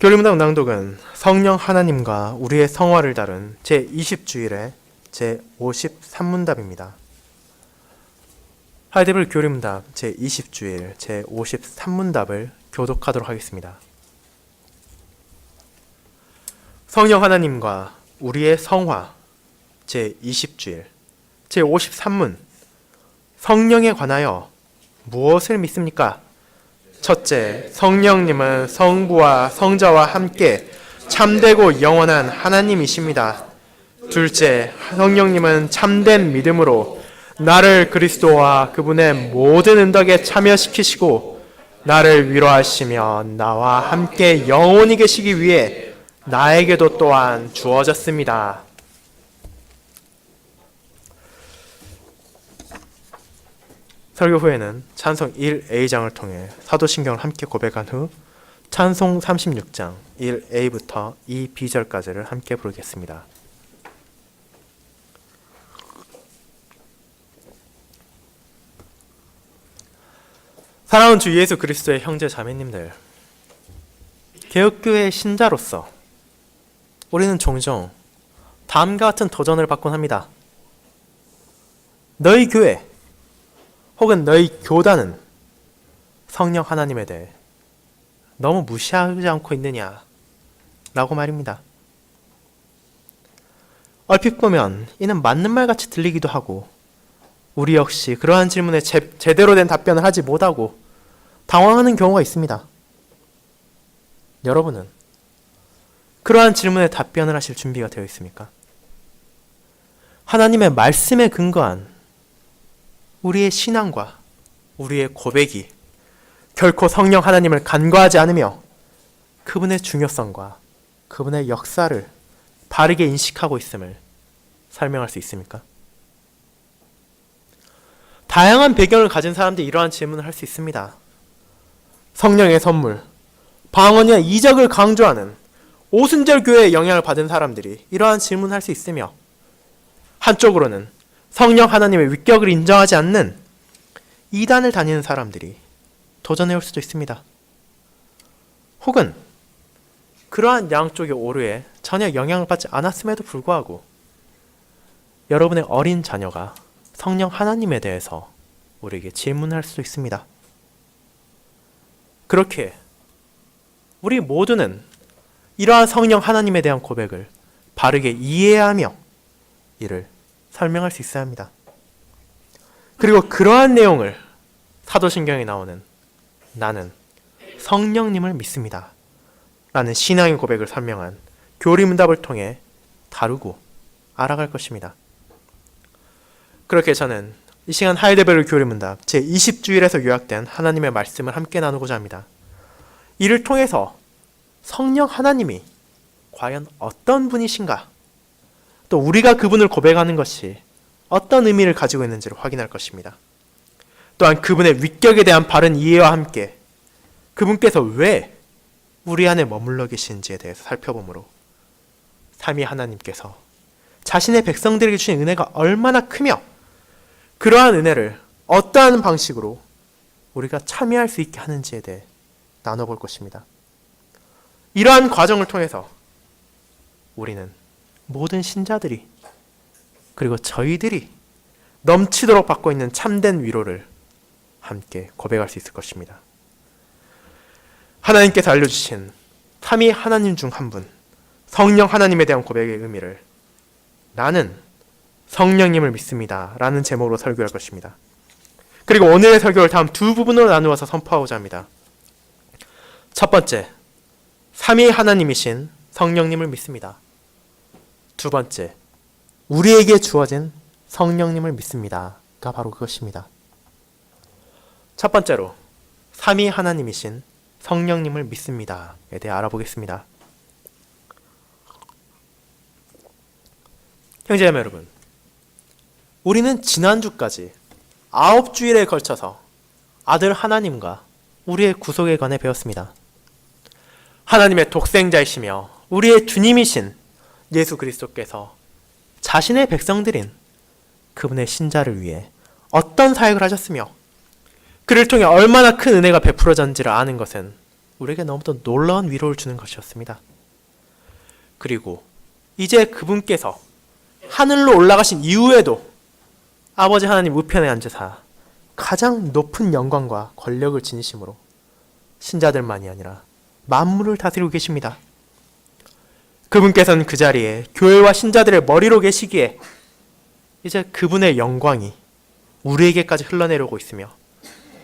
교리문답 낭독은 성령 하나님과 우리의 성화를 다룬 제20주일의 제53문답입니다. 하이데벨 교리문답 제20주일 제53문답을 교독하도록 하겠습니다. 성령 하나님과 우리의 성화 제20주일 제53문 성령에 관하여 무엇을 믿습니까? 첫째, 성령님은 성부와 성자와 함께 참되고 영원한 하나님이십니다. 둘째, 성령님은 참된 믿음으로 나를 그리스도와 그분의 모든 은덕에 참여시키시고 나를 위로하시며 나와 함께 영원히 계시기 위해 나에게도 또한 주어졌습니다. 설교 후에는 찬송 1A장을 통해 사도신경을 함께 고백한 후 찬송 36장 1A부터 2B절까지를 함께 부르겠습니다. 사랑하는 주 예수 그리스도의 형제 자매님들, 개혁교회의 신자로서 우리는 종종 다음과 같은 도전을 받곤 합니다. 너희 교회 혹은 너희 교단은 성령 하나님에 대해 너무 무시하지 않고 있느냐 라고 말입니다. 얼핏 보면 이는 맞는 말 같이 들리기도 하고 우리 역시 그러한 질문에 제대로 된 답변을 하지 못하고 당황하는 경우가 있습니다. 여러분은 그러한 질문에 답변을 하실 준비가 되어 있습니까? 하나님의 말씀에 근거한 우리의 신앙과 우리의 고백이 결코 성령 하나님을 간과하지 않으며 그분의 중요성과 그분의 역사를 바르게 인식하고 있음을 설명할 수 있습니까? 다양한 배경을 가진 사람들이 이러한 질문을 할 수 있습니다. 성령의 선물, 방언이나 이적을 강조하는 오순절 교회의 영향을 받은 사람들이 이러한 질문을 할 수 있으며 한쪽으로는 성령 하나님의 위격을 인정하지 않는 이단을 다니는 사람들이 도전해 올 수도 있습니다. 혹은 그러한 양쪽의 오류에 전혀 영향을 받지 않았음에도 불구하고 여러분의 어린 자녀가 성령 하나님에 대해서 우리에게 질문할 수도 있습니다. 그렇게 우리 모두는 이러한 성령 하나님에 대한 고백을 바르게 이해하며 이를 설명할 수 있어야 합니다. 그리고 그러한 내용을 사도신경에 나오는 나는 성령님을 믿습니다 라는 신앙의 고백을 설명한 교리문답을 통해 다루고 알아갈 것입니다. 그렇게 저는 이 시간 하이데벨 교리문답 제20주일에서 요약된 하나님의 말씀을 함께 나누고자 합니다. 이를 통해서 성령 하나님이 과연 어떤 분이신가, 또 우리가 그분을 고백하는 것이 어떤 의미를 가지고 있는지를 확인할 것입니다. 또한 그분의 위격에 대한 바른 이해와 함께 그분께서 왜 우리 안에 머물러 계신지에 대해서 살펴보므로 삼위 하나님께서 자신의 백성들에게 주신 은혜가 얼마나 크며 그러한 은혜를 어떠한 방식으로 우리가 참여할 수 있게 하는지에 대해 나눠볼 것입니다. 이러한 과정을 통해서 우리는 모든 신자들이 그리고 저희들이 넘치도록 받고 있는 참된 위로를 함께 고백할 수 있을 것입니다. 하나님께서 알려주신 삼위 하나님 중 한 분, 성령 하나님에 대한 고백의 의미를 나는 성령님을 믿습니다 라는 제목으로 설교할 것입니다. 그리고 오늘의 설교를 다음 두 부분으로 나누어서 선포하고자 합니다. 첫 번째, 삼위 하나님이신 성령님을 믿습니다. 두 번째, 우리에게 주어진 성령님을 믿습니다가 바로 그것입니다. 첫 번째로 삼위 하나님이신 성령님을 믿습니다에 대해 알아보겠습니다. 형제자매 여러분, 우리는 지난주까지 9주일에 걸쳐서 아들 하나님과 우리의 구속에 관해 배웠습니다. 하나님의 독생자이시며 우리의 주님이신 예수 그리스도께서 자신의 백성들인 그분의 신자를 위해 어떤 사역을 하셨으며 그를 통해 얼마나 큰 은혜가 베풀어졌는지를 아는 것은 우리에게 너무도 놀라운 위로를 주는 것이었습니다. 그리고 이제 그분께서 하늘로 올라가신 이후에도 아버지 하나님 우편에 앉으사 가장 높은 영광과 권력을 지니심으로 신자들만이 아니라 만물을 다스리고 계십니다. 그분께서는 그 자리에 교회와 신자들의 머리로 계시기에 이제 그분의 영광이 우리에게까지 흘러내려오고 있으며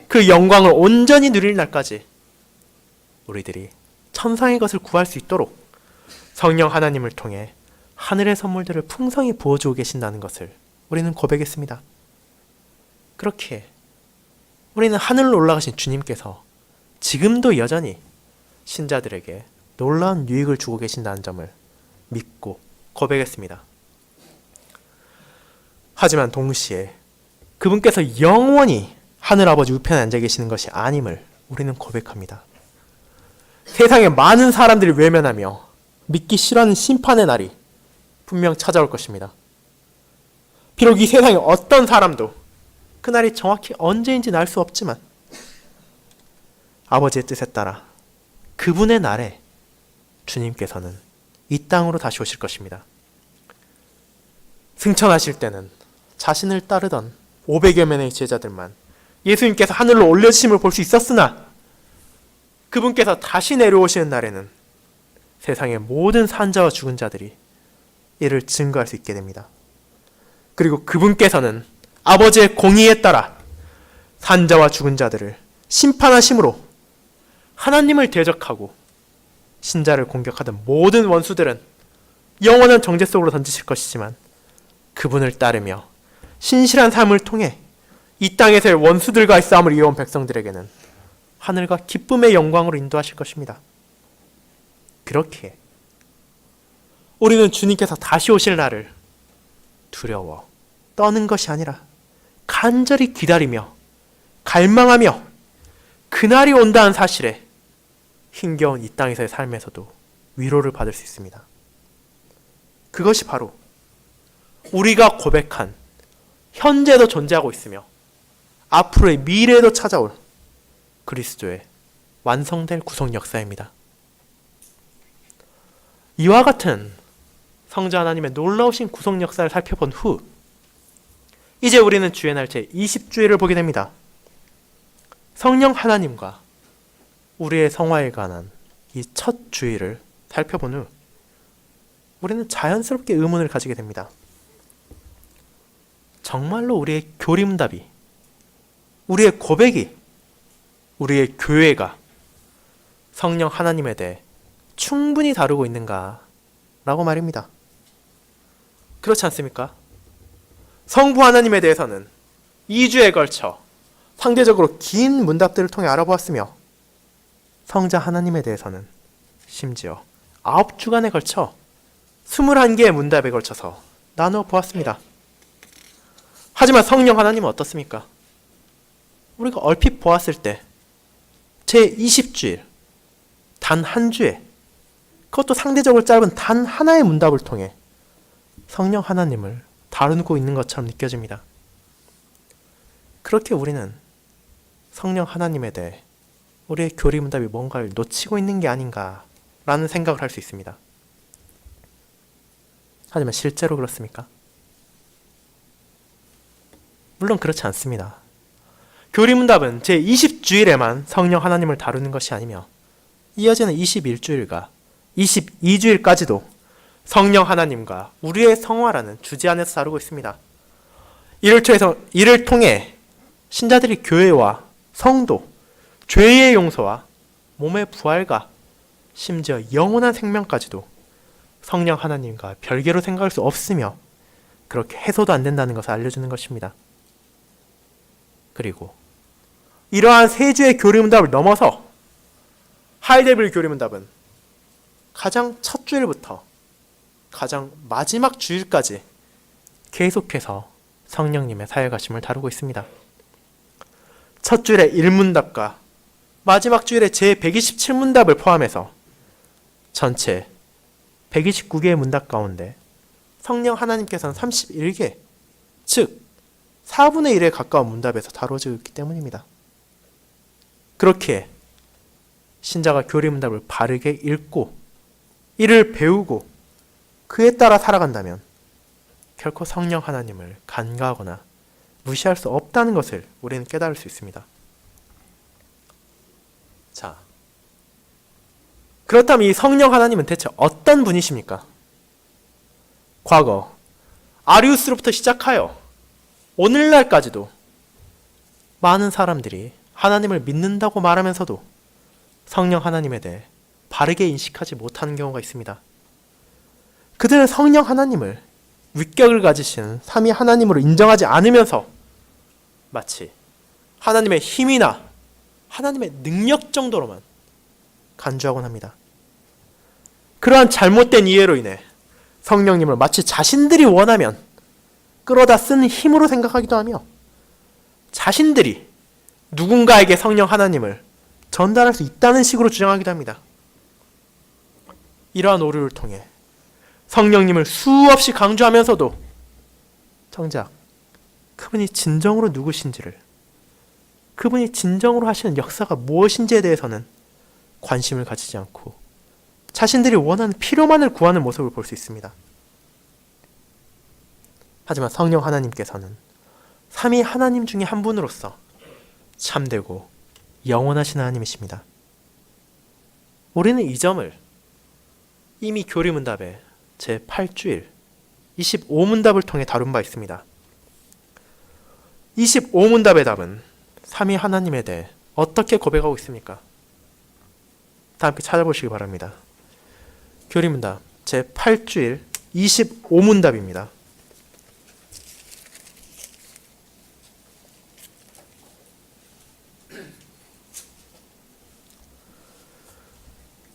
그 영광을 온전히 누릴 날까지 우리들이 천상의 것을 구할 수 있도록 성령 하나님을 통해 하늘의 선물들을 풍성히 부어주고 계신다는 것을 우리는 고백했습니다. 그렇게 우리는 하늘로 올라가신 주님께서 지금도 여전히 신자들에게 놀라운 유익을 주고 계신다는 점을 믿고 고백했습니다. 하지만 동시에 그분께서 영원히 하늘아버지 우편에 앉아 계시는 것이 아님을 우리는 고백합니다. 세상에 많은 사람들이 외면하며 믿기 싫어하는 심판의 날이 분명 찾아올 것입니다. 비록 이 세상에 어떤 사람도 그 날이 정확히 언제인지는 알 수 없지만 아버지의 뜻에 따라 그분의 날에 주님께서는 이 땅으로 다시 오실 것입니다. 승천하실 때는 자신을 따르던 500여 명의 제자들만 예수님께서 하늘로 올려주심을 볼 수 있었으나 그분께서 다시 내려오시는 날에는 세상의 모든 산자와 죽은 자들이 이를 증거할 수 있게 됩니다. 그리고 그분께서는 아버지의 공의에 따라 산자와 죽은 자들을 심판하심으로 하나님을 대적하고 신자를 공격하던 모든 원수들은 영원한 정죄 속으로 던지실 것이지만 그분을 따르며 신실한 삶을 통해 이 땅에서의 원수들과의 싸움을 이어온 백성들에게는 하늘과 기쁨의 영광으로 인도하실 것입니다. 그렇게 우리는 주님께서 다시 오실 날을 두려워 떠는 것이 아니라 간절히 기다리며 갈망하며 그날이 온다는 사실에 힘겨운 이 땅에서의 삶에서도 위로를 받을 수 있습니다. 그것이 바로 우리가 고백한 현재도 존재하고 있으며 앞으로의 미래에도 찾아올 그리스도의 완성될 구속 역사입니다. 이와 같은 성자 하나님의 놀라우신 구속 역사를 살펴본 후 이제 우리는 주의 날째 20주일을 보게 됩니다. 성령 하나님과 우리의 성화에 관한 이 첫 주일을 살펴본 후 우리는 자연스럽게 의문을 가지게 됩니다. 정말로 우리의 교리문답이, 우리의 고백이, 우리의 교회가 성령 하나님에 대해 충분히 다루고 있는가? 라고 말입니다. 그렇지 않습니까? 성부 하나님에 대해서는 2주에 걸쳐 상대적으로 긴 문답들을 통해 알아보았으며 성자 하나님에 대해서는 심지어 9주간에 걸쳐 21개의 문답에 걸쳐서 나누어 보았습니다. 하지만 성령 하나님은 어떻습니까? 우리가 얼핏 보았을 때 제20주일 단 한 주에 그것도 상대적으로 짧은 단 하나의 문답을 통해 성령 하나님을 다루고 있는 것처럼 느껴집니다. 그렇게 우리는 성령 하나님에 대해 우리의 교리 문답이 뭔가를 놓치고 있는 게 아닌가라는 생각을 할 수 있습니다. 하지만 실제로 그렇습니까? 물론 그렇지 않습니다. 교리문답은 제20주일에만 성령 하나님을 다루는 것이 아니며 이어지는 21주일과 22주일까지도 성령 하나님과 우리의 성화라는 주제 안에서 다루고 있습니다. 이를 통해 신자들이 교회와 성도, 죄의 용서와 몸의 부활과 심지어 영원한 생명까지도 성령 하나님과 별개로 생각할 수 없으며 그렇게 해소도 안 된다는 것을 알려주는 것입니다. 그리고 이러한 세 주의 교리문답을 넘어서 하이데빌 교리문답은 가장 첫 주일부터 가장 마지막 주일까지 계속해서 성령님의 사역하심을 다루고 있습니다. 첫 주일의 1문답과 마지막 주일의 제127문답을 포함해서 전체 129개의 문답 가운데 성령 하나님께서는 31개, 즉 4분의 1에 가까운 문답에서 다루어지고 있기 때문입니다. 그렇게 신자가 교리문답을 바르게 읽고 이를 배우고 그에 따라 살아간다면 결코 성령 하나님을 간과하거나 무시할 수 없다는 것을 우리는 깨달을 수 있습니다. 자, 그렇다면 이 성령 하나님은 대체 어떤 분이십니까? 과거 아리우스로부터 시작하여 오늘날까지도 많은 사람들이 하나님을 믿는다고 말하면서도 성령 하나님에 대해 바르게 인식하지 못하는 경우가 있습니다. 그들은 성령 하나님을 위격을 가지신 삼위 하나님으로 인정하지 않으면서 마치 하나님의 힘이나 하나님의 능력 정도로만 간주하곤 합니다. 그러한 잘못된 이해로 인해 성령님을 마치 자신들이 원하면 끌어다 쓰는 힘으로 생각하기도 하며 자신들이 누군가에게 성령 하나님을 전달할 수 있다는 식으로 주장하기도 합니다. 이러한 오류를 통해 성령님을 수없이 강조하면서도 정작 그분이 진정으로 누구신지를, 그분이 진정으로 하시는 역사가 무엇인지에 대해서는 관심을 가지지 않고 자신들이 원하는 필요만을 구하는 모습을 볼 수 있습니다. 하지만 성령 하나님께서는 삼위 하나님 중에 한 분으로서 참되고 영원하신 하나님이십니다. 우리는 이 점을 이미 교리문답의 제8주일 25문답을 통해 다룬 바 있습니다. 25문답의 답은 삼위 하나님에 대해 어떻게 고백하고 있습니까? 다 함께 찾아보시기 바랍니다. 교리문답 제8주일 25문답입니다.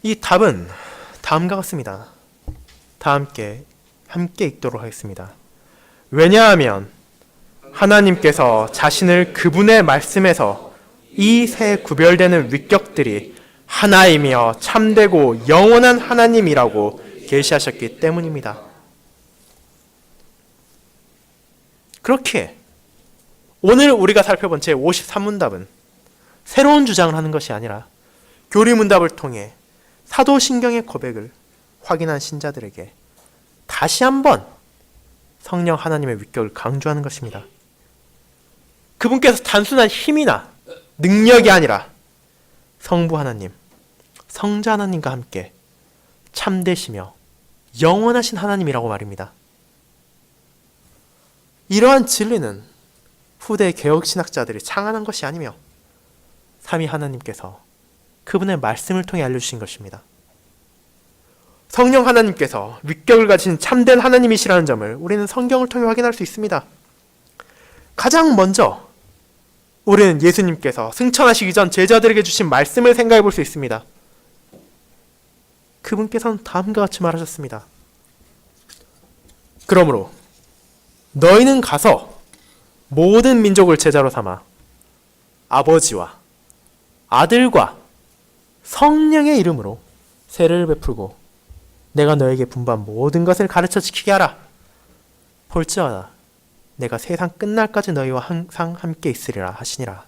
이 답은 다음과 같습니다. 다 함께 읽도록 하겠습니다. 왜냐하면 하나님께서 자신을 그분의 말씀에서 이 세 구별되는 위격들이 하나이며 참되고 영원한 하나님이라고 계시하셨기 때문입니다. 그렇게 오늘 우리가 살펴본 제53문답은 새로운 주장을 하는 것이 아니라 교리문답을 통해 사도신경의 고백을 확인한 신자들에게 다시 한번 성령 하나님의 위격을 강조하는 것입니다. 그분께서 단순한 힘이나 능력이 아니라 성부 하나님, 성자 하나님과 함께 참되시며 영원하신 하나님이라고 말입니다. 이러한 진리는 후대 개혁신학자들이 창안한 것이 아니며 삼위 하나님께서 그분의 말씀을 통해 알려주신 것입니다. 성령 하나님께서 위격을 가진 참된 하나님이시라는 점을 우리는 성경을 통해 확인할 수 있습니다. 가장 먼저 우리는 예수님께서 승천하시기 전 제자들에게 주신 말씀을 생각해 볼 수 있습니다. 그분께서는 다음과 같이 말하셨습니다. 그러므로 너희는 가서 모든 민족을 제자로 삼아 아버지와 아들과 성령의 이름으로 세례를 베풀고 내가 너에게 분부한 모든 것을 가르쳐 지키게 하라. 볼지어다 내가 세상 끝날까지 너희와 항상 함께 있으리라 하시니라.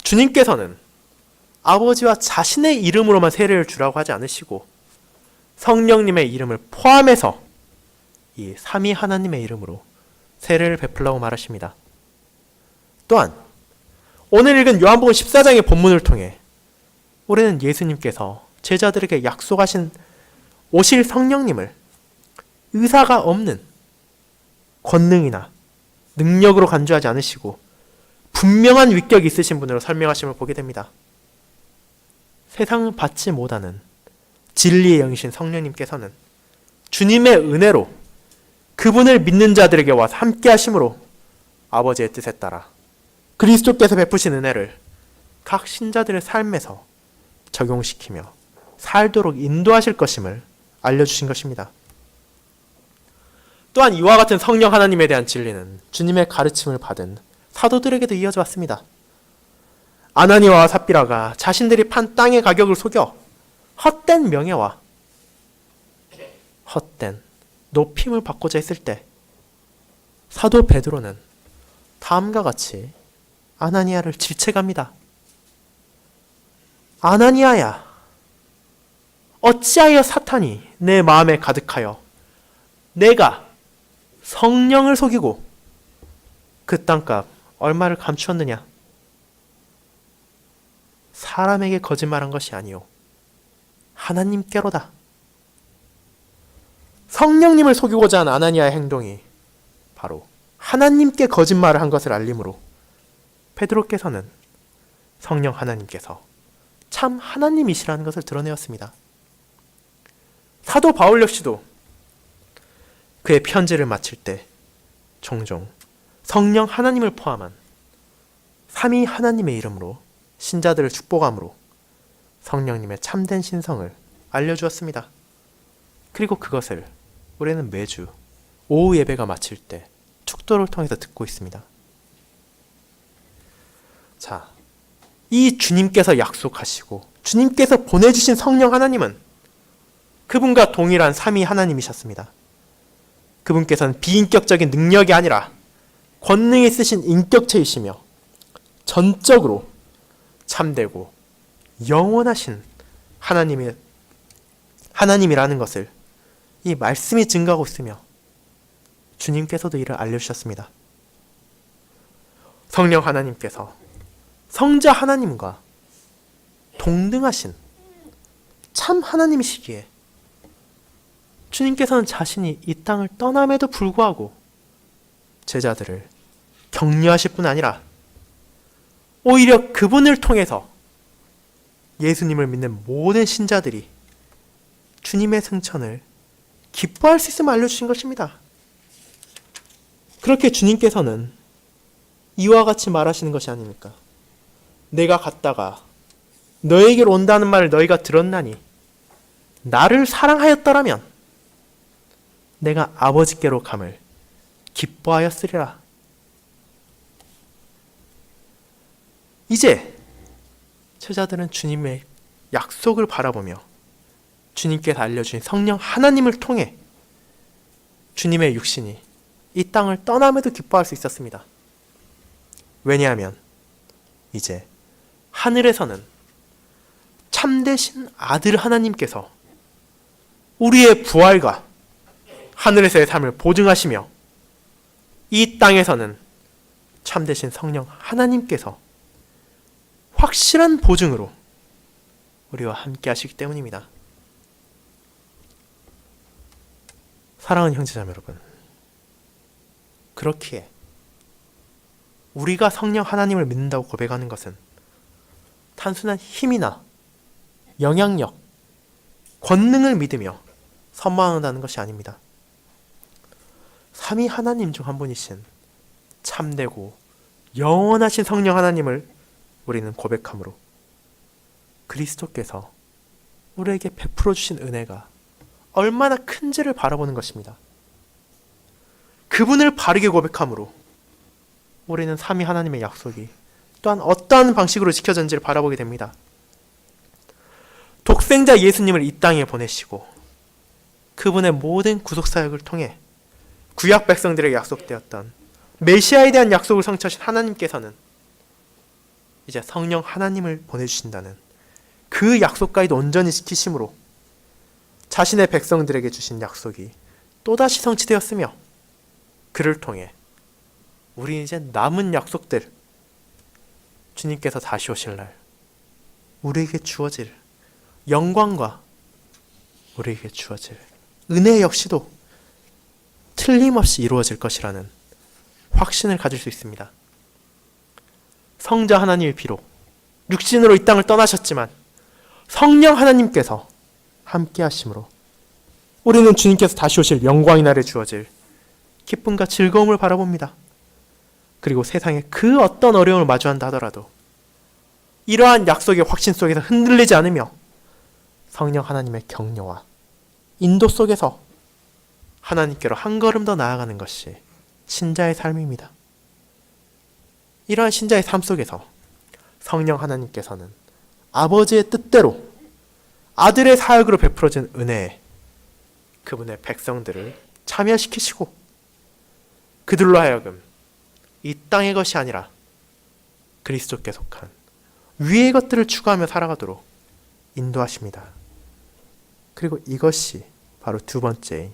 주님께서는 아버지와 자신의 이름으로만 세례를 주라고 하지 않으시고 성령님의 이름을 포함해서 이 삼위 하나님의 이름으로 세례를 베풀라고 말하십니다. 또한 오늘 읽은 요한복음 14장의 본문을 통해 우리는 예수님께서 제자들에게 약속하신 오실 성령님을 의사가 없는 권능이나 능력으로 간주하지 않으시고 분명한 위격이 있으신 분으로 설명하심을 보게 됩니다. 세상을 받지 못하는 진리의 영이신 성령님께서는 주님의 은혜로 그분을 믿는 자들에게 와서 함께 하심으로 아버지의 뜻에 따라 그리스도께서 베푸신 은혜를 각 신자들의 삶에서 적용시키며 살도록 인도하실 것임을 알려주신 것입니다. 또한 이와 같은 성령 하나님에 대한 진리는 주님의 가르침을 받은 사도들에게도 이어져 왔습니다. 아나니아와 삽비라가 자신들이 판 땅의 가격을 속여 헛된 명예와 헛된 높임을 받고자 했을 때 사도 베드로는 다음과 같이 아나니아를 질책합니다. 아나니아야, 어찌하여 사탄이 내 마음에 가득하여 내가 성령을 속이고 그 땅값 얼마를 감추었느냐? 사람에게 거짓말한 것이 아니요 하나님께로다. 성령님을 속이고자 한 아나니아의 행동이 바로 하나님께 거짓말을 한 것을 알림으로 베드로께서는 성령 하나님께서 참 하나님이시라는 것을 드러내었습니다. 사도 바울 역시도 그의 편지를 마칠 때 종종 성령 하나님을 포함한 삼위 하나님의 이름으로 신자들을 축복함으로 성령님의 참된 신성을 알려주었습니다. 그리고 그것을 우리는 매주 오후 예배가 마칠 때 축도를 통해서 듣고 있습니다. 자, 이 주님께서 약속하시고 주님께서 보내주신 성령 하나님은 그분과 동일한 삼위 하나님이셨습니다. 그분께서는 비인격적인 능력이 아니라 권능이 있으신 인격체이시며 전적으로 참되고 영원하신 하나님이라는 것을 이 말씀이 증거하고 있으며 주님께서도 이를 알려주셨습니다. 성령 하나님께서 성자 하나님과 동등하신 참 하나님이시기에 주님께서는 자신이 이 땅을 떠남에도 불구하고 제자들을 격려하실 뿐 아니라 오히려 그분을 통해서 예수님을 믿는 모든 신자들이 주님의 승천을 기뻐할 수 있음을 알려주신 것입니다. 그렇게 주님께서는 이와 같이 말하시는 것이 아닙니까? 내가 갔다가 너에게로 온다는 말을 너희가 들었나니 나를 사랑하였더라면 내가 아버지께로 감을 기뻐하였으리라. 이제 제자들은 주님의 약속을 바라보며 주님께서 알려주신 성령 하나님을 통해 주님의 육신이 이 땅을 떠남에도 기뻐할 수 있었습니다. 왜냐하면 이제 하늘에서는 참되신 아들 하나님께서 우리의 부활과 하늘에서의 삶을 보증하시며 이 땅에서는 참되신 성령 하나님께서 확실한 보증으로 우리와 함께 하시기 때문입니다. 사랑하는 형제자매 여러분, 그렇기에 우리가 성령 하나님을 믿는다고 고백하는 것은 단순한 힘이나 영향력, 권능을 믿으며 선망한다는 것이 아닙니다. 삼위 하나님 중 한 분이신 참되고 영원하신 성령 하나님을 우리는 고백함으로 그리스도께서 우리에게 베풀어 주신 은혜가 얼마나 큰지를 바라보는 것입니다. 그분을 바르게 고백함으로 우리는 삼위 하나님의 약속이 또한 어떠한 방식으로 지켜졌는지를 바라보게 됩니다. 독생자 예수님을 이 땅에 보내시고 그분의 모든 구속사역을 통해 구약 백성들에게 약속되었던 메시아에 대한 약속을 성취하신 하나님께서는 이제 성령 하나님을 보내주신다는 그 약속까지도 온전히 지키심으로 자신의 백성들에게 주신 약속이 또다시 성취되었으며 그를 통해 우리 이제 남은 약속들, 주님께서 다시 오실 날 우리에게 주어질 영광과 우리에게 주어질 은혜 역시도 틀림없이 이루어질 것이라는 확신을 가질 수 있습니다. 성자 하나님이 비록 육신으로 이 땅을 떠나셨지만 성령 하나님께서 함께 하심으로 우리는 주님께서 다시 오실 영광의 날에 주어질 기쁨과 즐거움을 바라봅니다. 그리고 세상에 그 어떤 어려움을 마주한다 하더라도 이러한 약속의 확신 속에서 흔들리지 않으며 성령 하나님의 격려와 인도 속에서 하나님께로 한 걸음 더 나아가는 것이 신자의 삶입니다. 이러한 신자의 삶 속에서 성령 하나님께서는 아버지의 뜻대로 아들의 사역으로 베풀어진 은혜에 그분의 백성들을 참여시키시고 그들로 하여금 이 땅의 것이 아니라 그리스도께 속한 위의 것들을 추구하며 살아가도록 인도하십니다. 그리고 이것이 바로 두 번째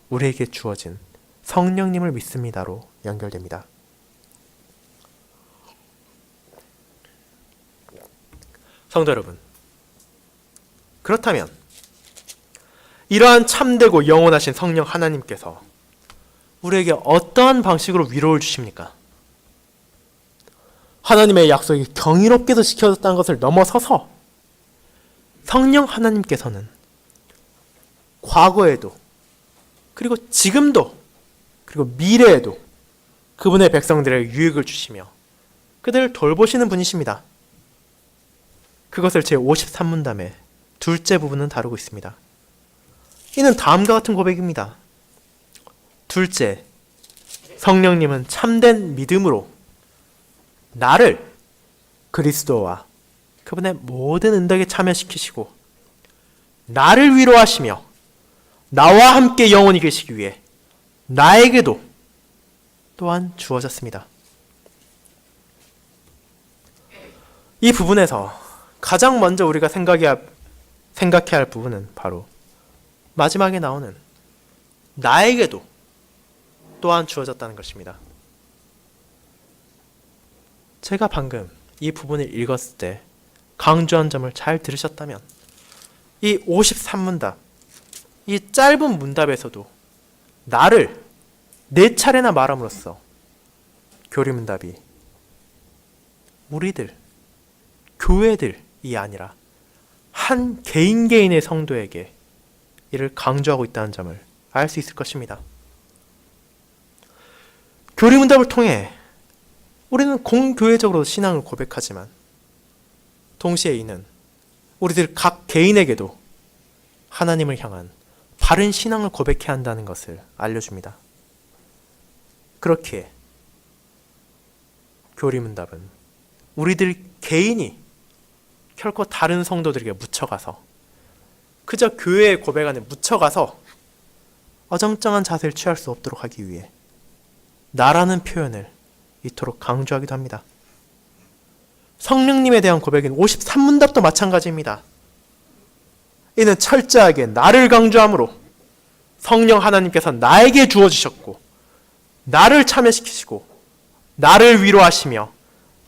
우리에게 주어진 성령님을 믿습니다로 연결됩니다. 성도 여러분, 그렇다면 이러한 참되고 영원하신 성령 하나님께서 우리에게 어떠한 방식으로 위로를 주십니까? 하나님의 약속이 경이롭게도 지켜졌다는 것을 넘어서서 성령 하나님께서는 과거에도 그리고 지금도 그리고 미래에도 그분의 백성들에게 유익을 주시며 그들을 돌보시는 분이십니다. 그것을 제53문답의 둘째 부분은 다루고 있습니다. 이는 다음과 같은 고백입니다. 둘째, 성령님은 참된 믿음으로 나를 그리스도와 그분의 모든 은덕에 참여시키시고 나를 위로하시며 나와 함께 영원히 계시기 위해 나에게도 또한 주어졌습니다. 이 부분에서 가장 먼저 우리가 생각해야 할 부분은 바로 마지막에 나오는 나에게도 또한 주어졌다는 것입니다. 제가 방금 이 부분을 읽었을 때 강조한 점을 잘 들으셨다면 이 53문답, 이 짧은 문답에서도 나를 네 차례나 말함으로써 교리문답이 우리들, 교회들이 아니라 한 개인 개인의 성도에게 이를 강조하고 있다는 점을 알 수 있을 것입니다. 교리문답을 통해 우리는 공교회적으로 신앙을 고백하지만 동시에 이는 우리들 각 개인에게도 하나님을 향한 바른 신앙을 고백해야 한다는 것을 알려줍니다. 그렇기에 교리문답은 우리들 개인이 결코 다른 성도들에게 묻혀가서 그저 교회의 고백 안에 묻혀가서 어정쩡한 자세를 취할 수 없도록 하기 위해 나라는 표현을 이토록 강조하기도 합니다. 성령님에 대한 고백인 53문답도 마찬가지입니다. 이는 철저하게 나를 강조하므로 성령 하나님께서 나에게 주어주셨고 나를 참여시키시고 나를 위로하시며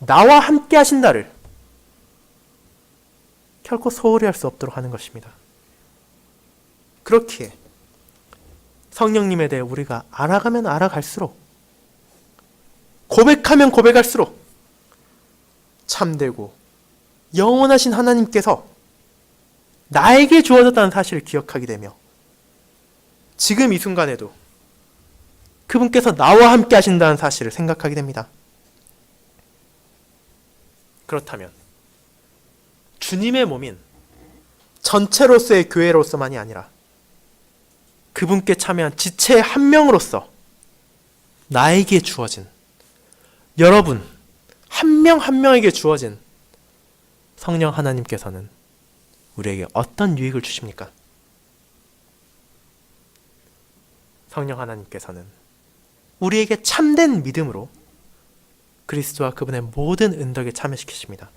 나와 함께 하신다를 결코 소홀히 할 수 없도록 하는 것입니다. 그렇기에 성령님에 대해 우리가 알아가면 알아갈수록 고백하면 고백할수록 참되고 영원하신 하나님께서 나에게 주어졌다는 사실을 기억하게 되며 지금 이 순간에도 그분께서 나와 함께 하신다는 사실을 생각하게 됩니다. 그렇다면 주님의 몸인 전체로서의 교회로서만이 아니라 그분께 참여한 지체의 한 명으로서 나에게 주어진, 여러분 한 명 한 명에게 주어진 성령 하나님께서는 우리에게 어떤 유익을 주십니까? 성령 하나님께서는 우리에게 참된 믿음으로 그리스도와 그분의 모든 은덕에 참여시키십니다.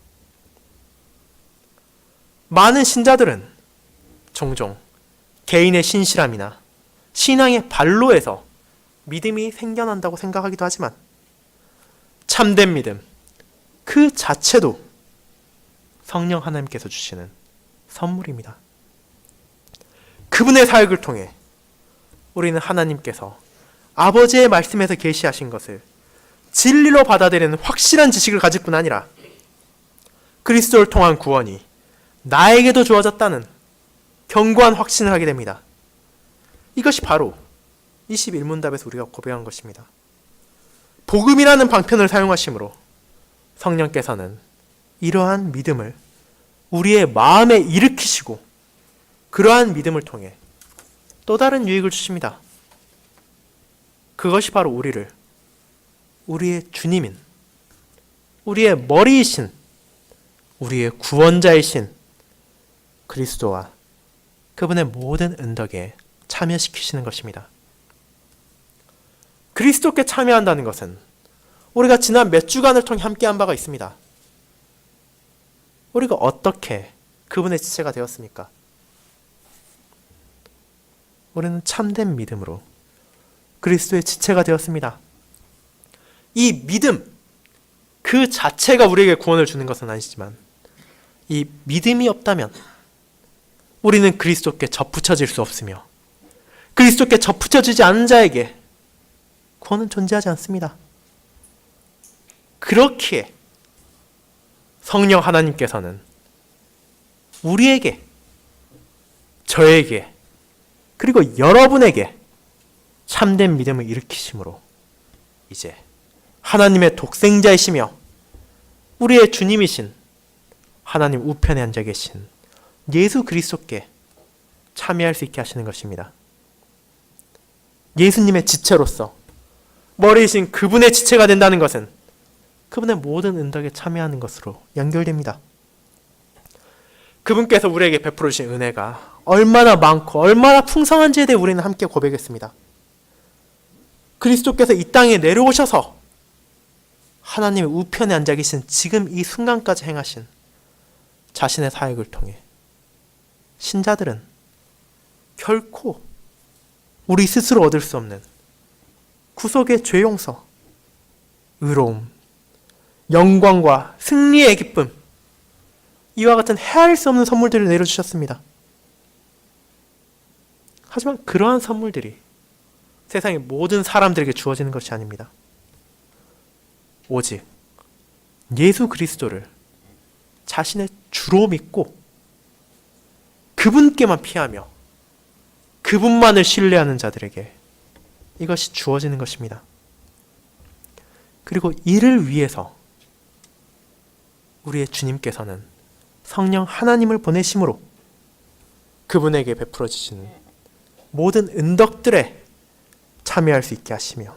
많은 신자들은 종종 개인의 신실함이나 신앙의 발로에서 믿음이 생겨난다고 생각하기도 하지만 참된 믿음 그 자체도 성령 하나님께서 주시는 선물입니다. 그분의 사역을 통해 우리는 하나님께서 아버지의 말씀에서 계시하신 것을 진리로 받아들이는 확실한 지식을 가질 뿐 아니라 그리스도를 통한 구원이 나에게도 주어졌다는 견고한 확신을 하게 됩니다. 이것이 바로 21문답에서 우리가 고백한 것입니다. 복음이라는 방편을 사용하심으로 성령께서는 이러한 믿음을 우리의 마음에 일으키시고 그러한 믿음을 통해 또 다른 유익을 주십니다. 그것이 바로 우리의 주님인, 우리의 머리이신, 우리의 구원자이신 그리스도와 그분의 모든 은덕에 참여시키시는 것입니다. 그리스도께 참여한다는 것은 우리가 지난 몇 주간을 통해 함께한 바가 있습니다. 우리가 어떻게 그분의 지체가 되었습니까? 우리는 참된 믿음으로 그리스도의 지체가 되었습니다. 이 믿음 그 자체가 우리에게 구원을 주는 것은 아니지만 이 믿음이 없다면 우리는 그리스도께 접붙여질 수 없으며 그리스도께 접붙여지지 않은 자에게 구원은 존재하지 않습니다. 그렇기에 성령 하나님께서는 우리에게, 저에게, 그리고 여러분에게 참된 믿음을 일으키심으로 이제 하나님의 독생자이시며 우리의 주님이신 하나님 우편에 앉아 계신 예수 그리스도께 참여할 수 있게 하시는 것입니다. 예수님의 지체로서 머리이신 그분의 지체가 된다는 것은 그분의 모든 은덕에 참여하는 것으로 연결됩니다. 그분께서 우리에게 베풀어 주신 은혜가 얼마나 많고 얼마나 풍성한지에 대해 우리는 함께 고백했습니다. 그리스도께서 이 땅에 내려오셔서 하나님의 우편에 앉아 계신 지금 이 순간까지 행하신 자신의 사역을 통해 신자들은 결코 우리 스스로 얻을 수 없는 구속의 죄 용서, 의로움, 영광과 승리의 기쁨, 이와 같은 헤아릴 수 없는 선물들을 내려주셨습니다. 하지만 그러한 선물들이 세상의 모든 사람들에게 주어지는 것이 아닙니다. 오직 예수 그리스도를 자신의 주로 믿고 그분께만 피하며 그분만을 신뢰하는 자들에게 이것이 주어지는 것입니다. 그리고 이를 위해서 우리의 주님께서는 성령 하나님을 보내심으로 그분에게 베풀어 주시는 모든 은덕들에 참여할 수 있게 하시며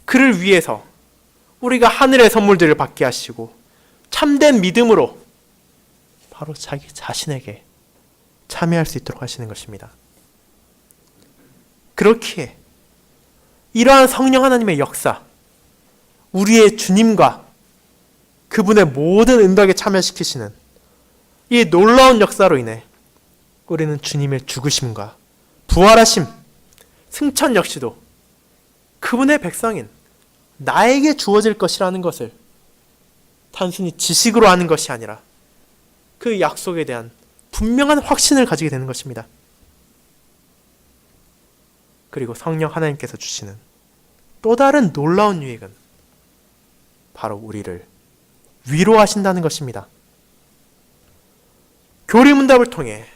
그를 위해서 우리가 하늘의 선물들을 받게 하시고 참된 믿음으로 바로 자기 자신에게 참여할 수 있도록 하시는 것입니다. 그렇기에 이러한 성령 하나님의 역사, 우리의 주님과 그분의 모든 은덕에 참여시키시는 이 놀라운 역사로 인해 우리는 주님의 죽으심과 부활하심, 승천 역시도 그분의 백성인 나에게 주어질 것이라는 것을 단순히 지식으로 아는 것이 아니라 그 약속에 대한 분명한 확신을 가지게 되는 것입니다. 그리고 성령 하나님께서 주시는 또 다른 놀라운 유익은 바로 우리를 위로하신다는 것입니다. 교리문답을 통해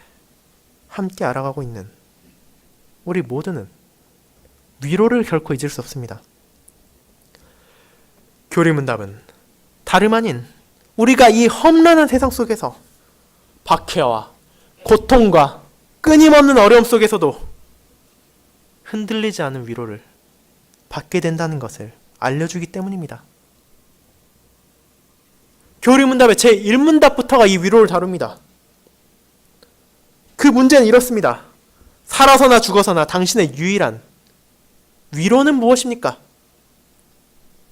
함께 알아가고 있는 우리 모두는 위로를 결코 잊을 수 없습니다. 교리문답은 다름 아닌 우리가 이 험난한 세상 속에서 박해와 고통과 끊임없는 어려움 속에서도 흔들리지 않은 위로를 받게 된다는 것을 알려주기 때문입니다. 교리문답의 제1문답부터가 이 위로를 다룹니다. 그 문제는 이렇습니다. 살아서나 죽어서나 당신의 유일한 위로는 무엇입니까?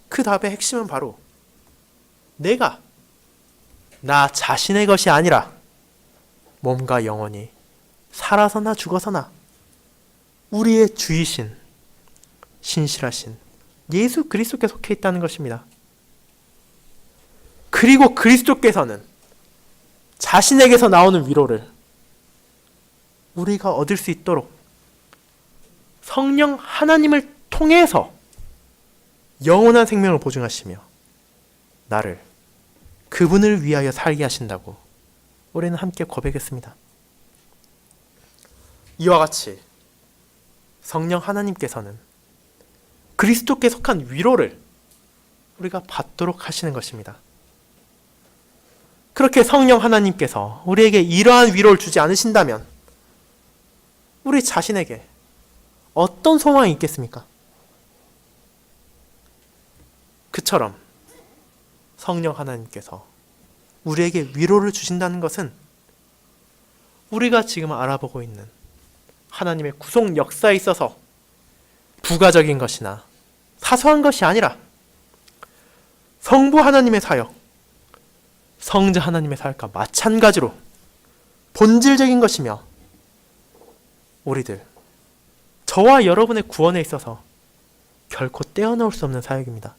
그 답의 핵심은 바로 내가 나 자신의 것이 아니라 몸과 영혼이 살아서나 죽어서나 우리의 주이신 신실하신 예수 그리스도께 속해 있다는 것입니다. 그리고 그리스도께서는 자신에게서 나오는 위로를 우리가 얻을 수 있도록 성령 하나님을 통해서 영원한 생명을 보증하시며 나를 그분을 위하여 살게 하신다고 우리는 함께 고백했습니다. 이와 같이 성령 하나님께서는 그리스도께 속한 위로를 우리가 받도록 하시는 것입니다. 그렇게 성령 하나님께서 우리에게 이러한 위로를 주지 않으신다면 우리 자신에게 어떤 소망이 있겠습니까? 그처럼 성령 하나님께서 우리에게 위로를 주신다는 것은 우리가 지금 알아보고 있는 하나님의 구속 역사에 있어서 부가적인 것이나 사소한 것이 아니라 성부 하나님의 사역, 성자 하나님의 사역과 마찬가지로 본질적인 것이며 우리들, 저와 여러분의 구원에 있어서 결코 떼어놓을 수 없는 사역입니다.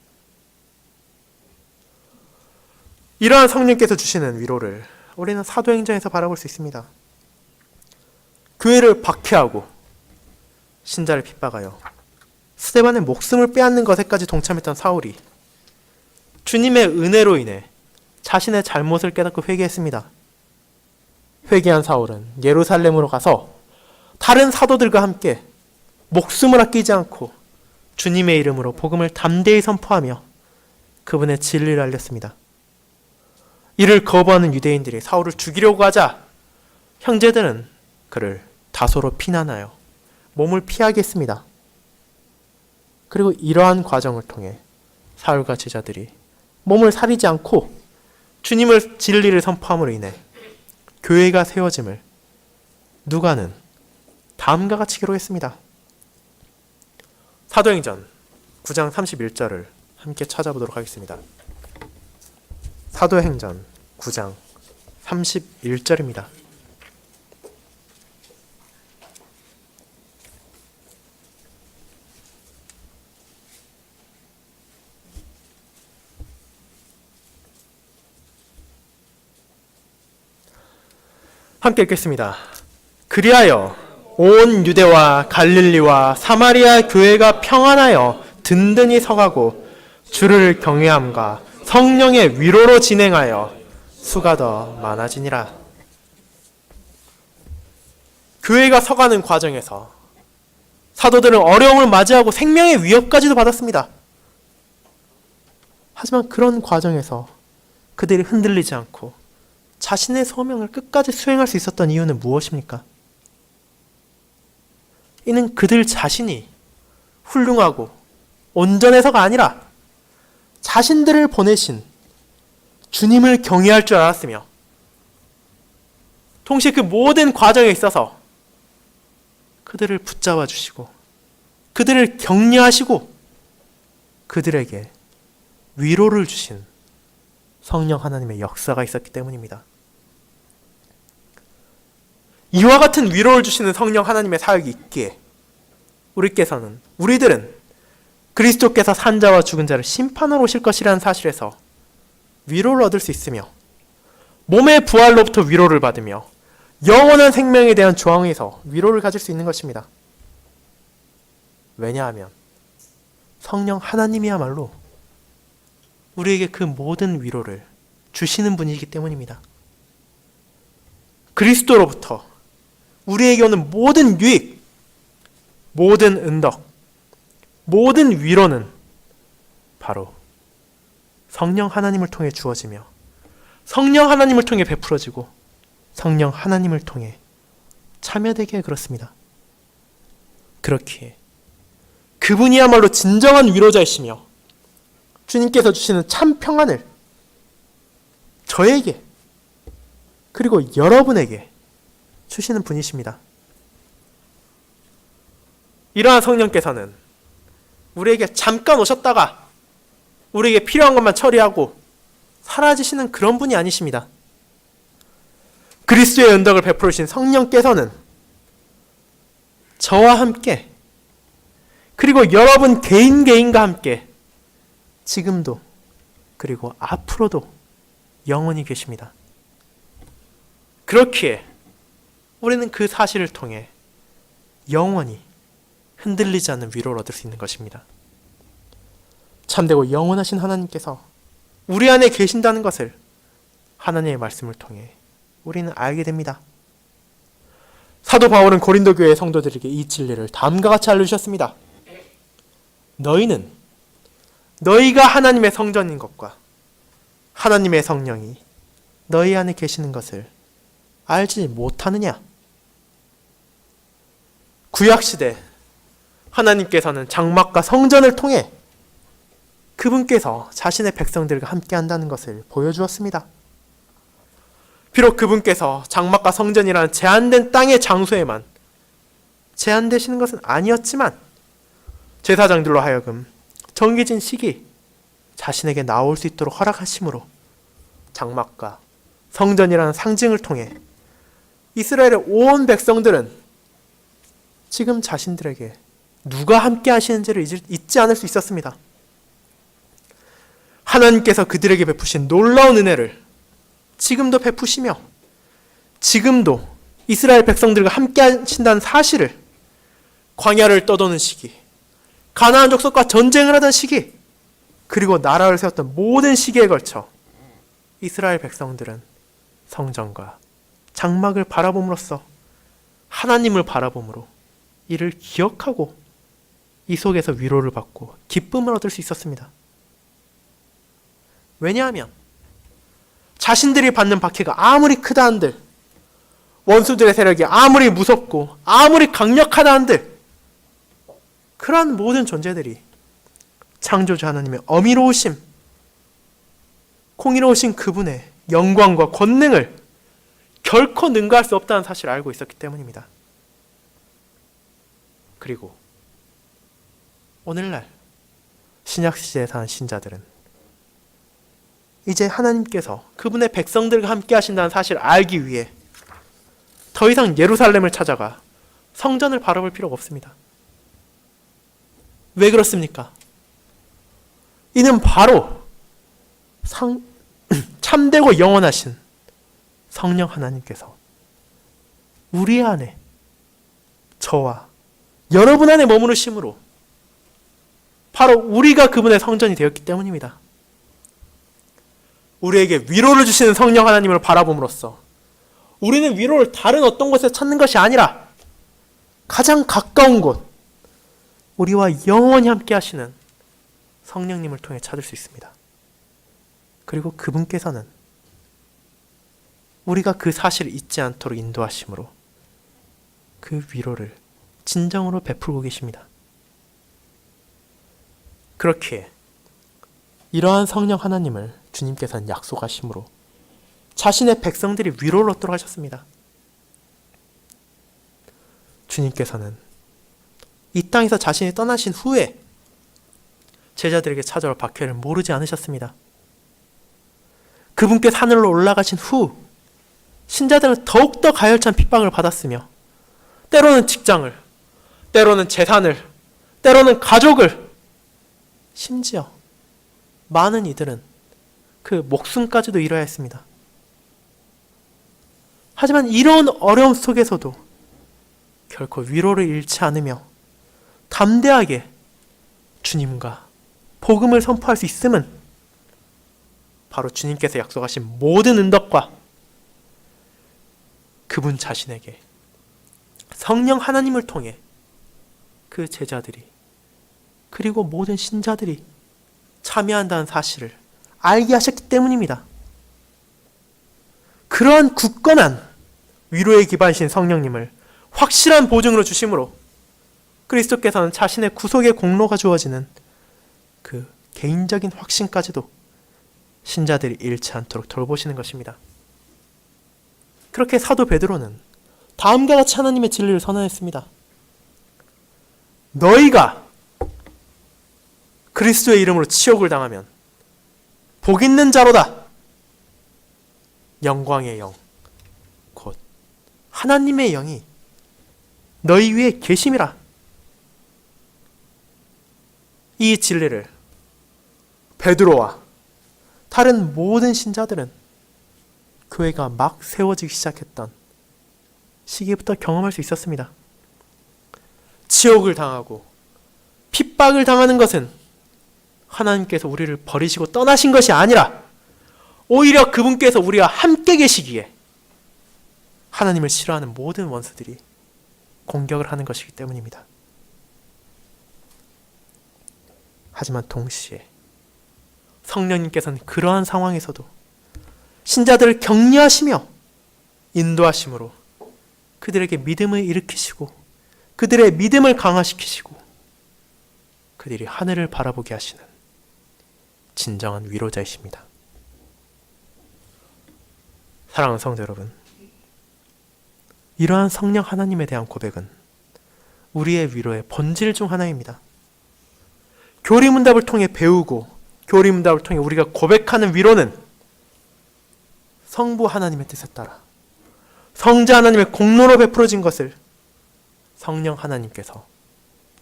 이러한 성령께서 주시는 위로를 우리는 사도행전에서 바라볼 수 있습니다. 교회를 박해하고 신자를 핍박하여 스데반의 목숨을 빼앗는 것에까지 동참했던 사울이 주님의 은혜로 인해 자신의 잘못을 깨닫고 회개했습니다. 회개한 사울은 예루살렘으로 가서 다른 사도들과 함께 목숨을 아끼지 않고 주님의 이름으로 복음을 담대히 선포하며 그분의 진리를 알렸습니다. 이를 거부하는 유대인들이 사울을 죽이려고 하자 형제들은 그를 다소로 피난하여 몸을 피하게 했습니다. 그리고 이러한 과정을 통해 사울과 제자들이 몸을 사리지 않고 주님을 진리를 선포함으로 인해 교회가 세워짐을 누가는 다음과 같이 기록했습니다. 사도행전 9장 31절을 함께 찾아보도록 하겠습니다. 사도행전 9장 31절입니다. 함께 읽겠습니다. 그리하여 온 유대와 갈릴리와 사마리아 교회가 평안하여 든든히 서가고 주를 경외함과 성령의 위로로 진행하여 수가 더 많아지니라. 교회가 서가는 과정에서 사도들은 어려움을 맞이하고 생명의 위협까지도 받았습니다. 하지만 그런 과정에서 그들이 흔들리지 않고 자신의 소명을 끝까지 수행할 수 있었던 이유는 무엇입니까? 이는 그들 자신이 훌륭하고 온전해서가 아니라 자신들을 보내신 주님을 경외할 줄 알았으며 동시에 그 모든 과정에 있어서 그들을 붙잡아 주시고 그들을 격려하시고 그들에게 위로를 주신 성령 하나님의 역사가 있었기 때문입니다. 이와 같은 위로를 주시는 성령 하나님의 사역이 있기에 우리들은 그리스도께서 산 자와 죽은 자를 심판하러 오실 것이라는 사실에서 위로를 얻을 수 있으며 몸의 부활로부터 위로를 받으며 영원한 생명에 대한 조항에서 위로를 가질 수 있는 것입니다. 왜냐하면 성령 하나님이야말로 우리에게 그 모든 위로를 주시는 분이기 때문입니다. 그리스도로부터 우리에게 오는 모든 유익, 모든 은덕, 모든 위로는 바로 성령 하나님을 통해 주어지며 성령 하나님을 통해 베풀어지고 성령 하나님을 통해 참여되게 그렇습니다. 그렇기에 그분이야말로 진정한 위로자이시며 주님께서 주시는 참 평안을 저에게 그리고 여러분에게 주시는 분이십니다. 이러한 성령께서는 우리에게 잠깐 오셨다가 우리에게 필요한 것만 처리하고 사라지시는 그런 분이 아니십니다. 그리스도의 은덕을 베풀으신 성령께서는 저와 함께 그리고 여러분 개인과 함께 지금도 그리고 앞으로도 영원히 계십니다. 그렇기에 우리는 그 사실을 통해 영원히 흔들리지 않는 위로를 얻을 수 있는 것입니다. 참되고 영원하신 하나님께서 우리 안에 계신다는 것을 하나님의 말씀을 통해 우리는 알게 됩니다. 사도 바울은 고린도 교회 성도들에게 이 진리를 다음과 같이 알려주셨습니다. 너희는 너희가 하나님의 성전인 것과 하나님의 성령이 너희 안에 계시는 것을 알지 못하느냐? 구약시대 하나님께서는 장막과 성전을 통해 그분께서 자신의 백성들과 함께 한다는 것을 보여주었습니다. 비록 그분께서 장막과 성전이라는 제한된 땅의 장소에만 제한되시는 것은 아니었지만 제사장들로 하여금 정해진 시기 자신에게 나올 수 있도록 허락하심으로 장막과 성전이라는 상징을 통해 이스라엘의 온 백성들은 지금 자신들에게 누가 함께 하시는지를 잊지 않을 수 있었습니다. 하나님께서 그들에게 베푸신 놀라운 은혜를 지금도 베푸시며 지금도 이스라엘 백성들과 함께 하신다는 사실을 광야를 떠도는 시기, 가나안 족속과 전쟁을 하던 시기, 그리고 나라를 세웠던 모든 시기에 걸쳐 이스라엘 백성들은 성전과 장막을 바라봄으로써 하나님을 바라봄으로 이를 기억하고 이 속에서 위로를 받고 기쁨을 얻을 수 있었습니다. 왜냐하면 자신들이 받는 박해가 아무리 크다 한들, 원수들의 세력이 아무리 무섭고 아무리 강력하다 한들, 그러한 모든 존재들이 창조주 하나님의 어미로우심, 공의로우신 그분의 영광과 권능을 결코 능가할 수 없다는 사실을 알고 있었기 때문입니다. 그리고 오늘날 신약시대에 사는 신자들은 이제 하나님께서 그분의 백성들과 함께 하신다는 사실을 알기 위해 더 이상 예루살렘을 찾아가 성전을 바라볼 필요가 없습니다. 왜 그렇습니까? 이는 바로 참되고 영원하신 성령 하나님께서 우리 안에, 저와 여러분 안에 머무르심으로 바로 우리가 그분의 성전이 되었기 때문입니다. 우리에게 위로를 주시는 성령 하나님을 바라봄으로써 우리는 위로를 다른 어떤 곳에서 찾는 것이 아니라 가장 가까운 곳, 우리와 영원히 함께 하시는 성령님을 통해 찾을 수 있습니다. 그리고 그분께서는 우리가 그 사실을 잊지 않도록 인도하심으로 그 위로를 진정으로 베풀고 계십니다. 그렇기에 이러한 성령 하나님을 주님께서는 약속하심으로 자신의 백성들이 위로를 얻도록 하셨습니다. 주님께서는 이 땅에서 자신이 떠나신 후에 제자들에게 찾아올 박해를 모르지 않으셨습니다. 그분께서 하늘로 올라가신 후 신자들은 더욱더 가열찬 핍박을 받았으며 때로는 직장을, 때로는 재산을, 때로는 가족을, 심지어 많은 이들은 그 목숨까지도 잃어야 했습니다. 하지만 이런 어려움 속에서도 결코 위로를 잃지 않으며 담대하게 주님과 복음을 선포할 수 있음은 바로 주님께서 약속하신 모든 은덕과 그분 자신에게 성령 하나님을 통해 그 제자들이 그리고 모든 신자들이 참여한다는 사실을 알게 하셨기 때문입니다. 그러한 굳건한 위로에 기반이신 성령님을 확실한 보증으로 주심으로 그리스도께서는 자신의 구속의 공로가 주어지는 그 개인적인 확신까지도 신자들이 잃지 않도록 돌보시는 것입니다. 그렇게 사도 베드로는 다음과 같이 하나님의 진리를 선언했습니다. 너희가 그리스도의 이름으로 치욕을 당하면 복 있는 자로다. 영광의 영, 곧 하나님의 영이 너희 위에 계심이라. 이 진리를 베드로와 다른 모든 신자들은 교회가 막 세워지기 시작했던 시기부터 경험할 수 있었습니다. 지옥을 당하고 핍박을 당하는 것은 하나님께서 우리를 버리시고 떠나신 것이 아니라 오히려 그분께서 우리와 함께 계시기에 하나님을 싫어하는 모든 원수들이 공격을 하는 것이기 때문입니다. 하지만 동시에 성령님께서는 그러한 상황에서도 신자들을 격려하시며 인도하심으로 그들에게 믿음을 일으키시고 그들의 믿음을 강화시키시고 그들이 하늘을 바라보게 하시는 진정한 위로자이십니다. 사랑하는 성도 여러분, 이러한 성령 하나님에 대한 고백은 우리의 위로의 본질 중 하나입니다. 교리문답을 통해 배우고 교리문답을 통해 우리가 고백하는 위로는 성부 하나님의 뜻에 따라 성자 하나님의 공로로 베풀어진 것을 성령 하나님께서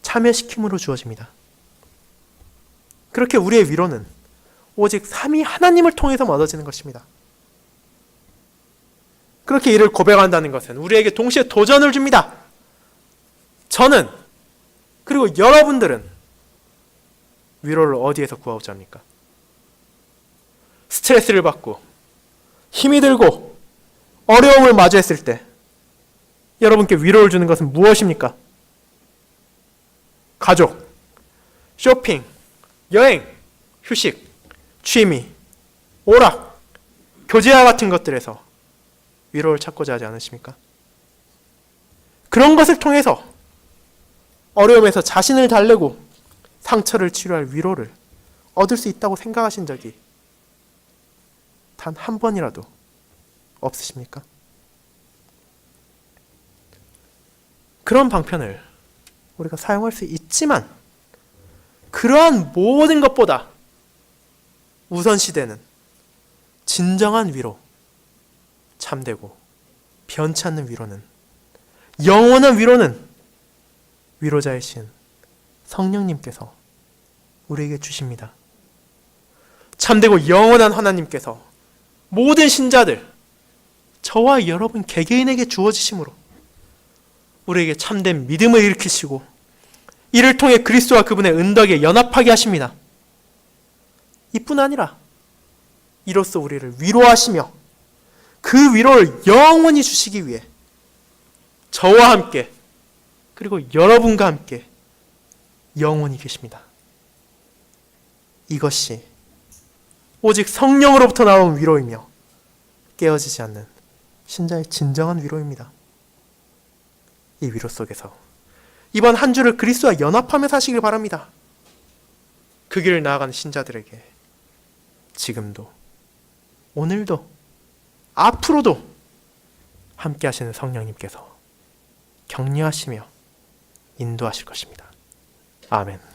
참여시킴으로 주어집니다. 그렇게 우리의 위로는 오직 삼위 하나님을 통해서 얻어지는 것입니다. 그렇게 이를 고백한다는 것은 우리에게 동시에 도전을 줍니다. 저는 그리고 여러분들은 위로를 어디에서 구하고자 합니까? 스트레스를 받고 힘이 들고 어려움을 마주했을 때 여러분께 위로를 주는 것은 무엇입니까? 가족, 쇼핑, 여행, 휴식, 취미, 오락, 교제와 같은 것들에서 위로를 찾고자 하지 않으십니까? 그런 것을 통해서 어려움에서 자신을 달래고 상처를 치료할 위로를 얻을 수 있다고 생각하신 적이 단 한 번이라도 없으십니까? 그런 방편을 우리가 사용할 수 있지만 그러한 모든 것보다 우선시되는 진정한 위로, 참되고 변치 않는 위로는, 영원한 위로는 위로자이신 성령님께서 우리에게 주십니다. 참되고 영원한 하나님께서 모든 신자들, 저와 여러분 개개인에게 주어지심으로 우리에게 참된 믿음을 일으키시고 이를 통해 그리스도와 그분의 은덕에 연합하게 하십니다. 이뿐 아니라 이로써 우리를 위로하시며 그 위로를 영원히 주시기 위해 저와 함께 그리고 여러분과 함께 영원히 계십니다. 이것이 오직 성령으로부터 나온 위로이며 깨어지지 않는 신자의 진정한 위로입니다. 이 위로 속에서 이번 한 주를 그리스도와 연합하며 사시길 바랍니다. 그 길을 나아가는 신자들에게 지금도, 오늘도, 앞으로도 함께 하시는 성령님께서 격려하시며 인도하실 것입니다. 아멘.